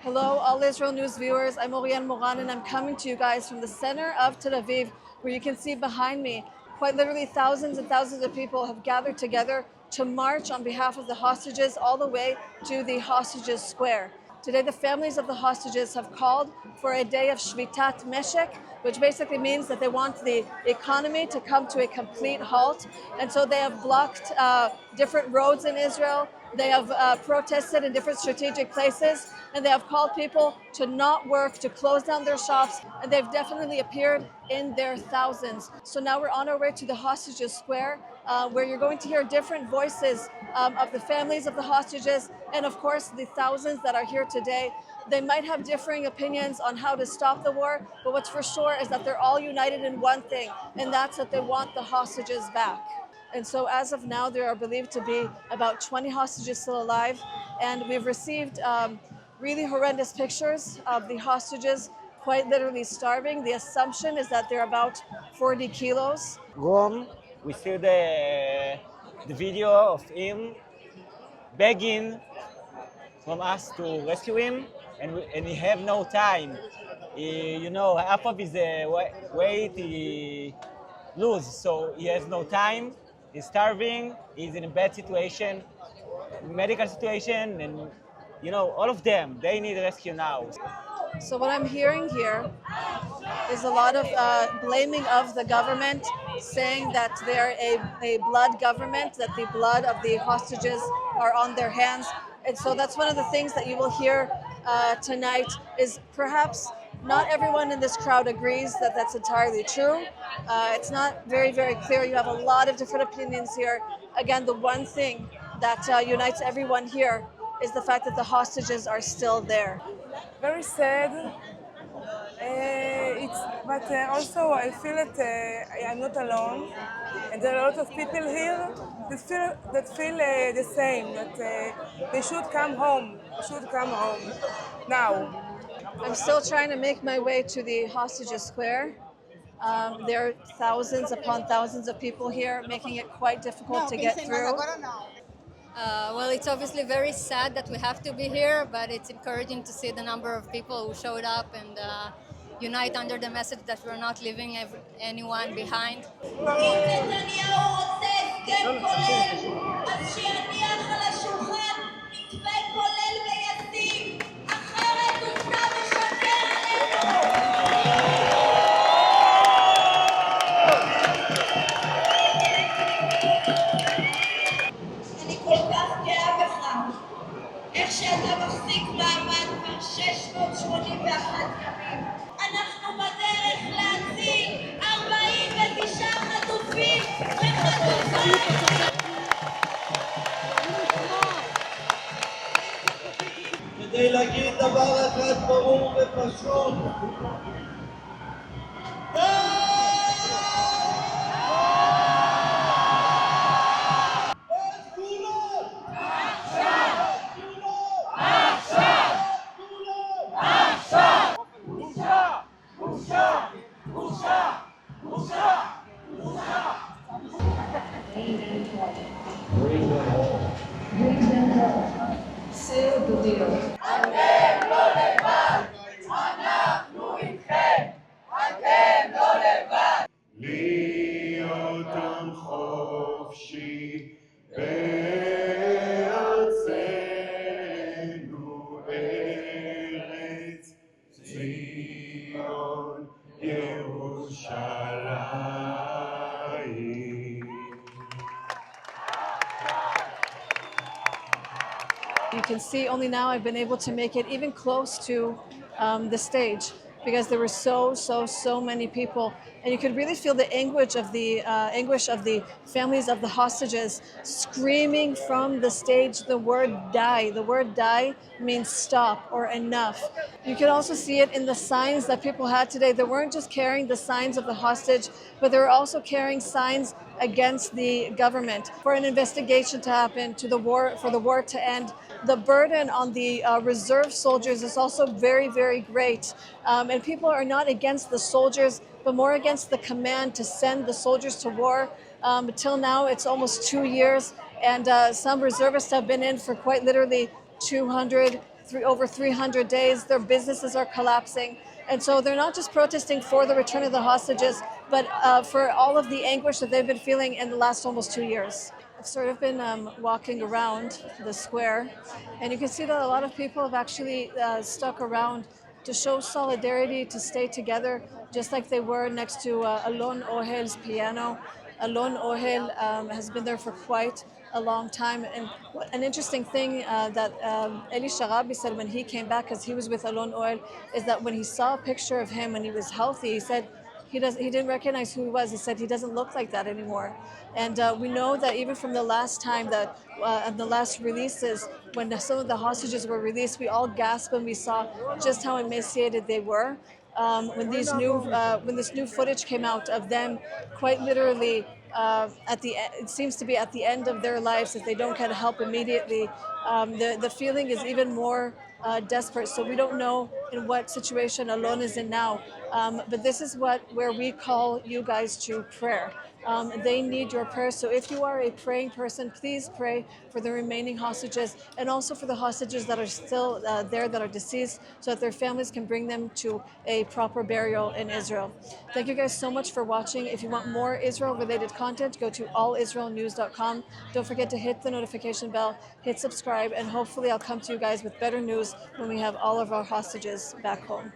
Hello, all Israel News viewers. I'm Oriel Moran, and I'm coming to you guys from the center of Tel Aviv, where you can see behind me, quite literally thousands and thousands of people have gathered together to march on behalf of the hostages all the way to the hostages square. Today, the families of the hostages have called for a day of shvitat meshek, which basically means that they want the economy to come to a complete halt. And so they have blocked different roads in Israel. They have protested in different strategic places, and they have called people to not work, to close down their shops, and they've definitely appeared in their thousands. So now we're on our way to the hostages square, where you're going to hear different voices of the families of the hostages, and of course the thousands that are here today. They might have differing opinions on how to stop the war, but what's for sure is that they're all united in one thing, and that's that they want the hostages back. And so as of now, there are believed to be about 20 hostages still alive, and we've received really horrendous pictures of the hostages quite literally starving. The assumption is that they're about 40 kilos. Rome, we see the video of him begging from us to rescue him, and he have no time. Half of his weight he lose, so he has no time. He's starving. He's in a bad situation, medical situation, and all of them, they need rescue now. So what I'm hearing here is a lot of blaming of the government, saying that they're a blood government, that the blood of the hostages are on their hands. And so that's one of the things that you will hear tonight is perhaps not everyone in this crowd agrees that that's entirely true. It's not very, very clear. You have a lot of different opinions here. Again, the one thing that unites everyone here is the fact that the hostages are still there. Very sad. But also I feel that I'm not alone, and there are a lot of people here that feel the same. That they should come home. Now. I'm still trying to make my way to the hostages square. There are thousands upon thousands of people here, making it quite difficult to get through. Well, it's obviously very sad that we have to be here, but it's encouraging to see the number of people who showed up and unite under the message that we're not leaving anyone behind. איך שאתה מחזיק מעמד כבר 681 ימים. אנחנו בדרך להציל 49 חטופים וחטופות. כדי להגיד דבר אחד ברור ופשוט. להיות עם חופשי בארצנו ארץ ציון ירושלים. You can see only now I've been able to make it even close to the stage, because there were so many people, and you could really feel the anguish of the families of the hostages screaming from the stage the word die. The word die means stop or enough. You could also see it in the signs that people had today. They weren't just carrying the signs of the hostage, but they were also carrying signs against the government for an investigation to happen, for the war to end. The burden on the reserve soldiers is also very, very great. And people are not against the soldiers, but more against the command to send the soldiers to war. Till now, it's almost 2 years, and some reservists have been in for quite literally 200, over 300 days. Their businesses are collapsing. And so they're not just protesting for the return of the hostages, but for all of the anguish that they've been feeling in the last almost 2 years. I've sort of been walking around the square, and you can see that a lot of people have actually stuck around to show solidarity, to stay together, just like they were next to Alon Ohel's piano. Alon Ohel has been there for quite a long time. And an interesting thing that Eli Sharabi said when he came back, because he was with Alon Ohel, is that when he saw a picture of him when he was healthy, he said he didn't recognize who he was. He said he doesn't look like that anymore. And we know that even from the last time that the last releases, when some of the hostages were released, we all gasped when we saw just how emaciated they were. When this new footage came out of them, quite literally it seems to be at the end of their lives, if they don't get help immediately, the feeling is even more desperate. So we don't know in what situation Alon is in now, but this is where we call you guys to prayer. They need your prayers. So if you are a praying person, please pray for the remaining hostages and also for the hostages that are still there, that are deceased, so that their families can bring them to a proper burial in Israel. Thank you guys so much for watching. If you want more Israel-related content, go to allisraelnews.com. Don't forget to hit the notification bell, hit subscribe, and hopefully I'll come to you guys with better news when we have all of our hostages back home.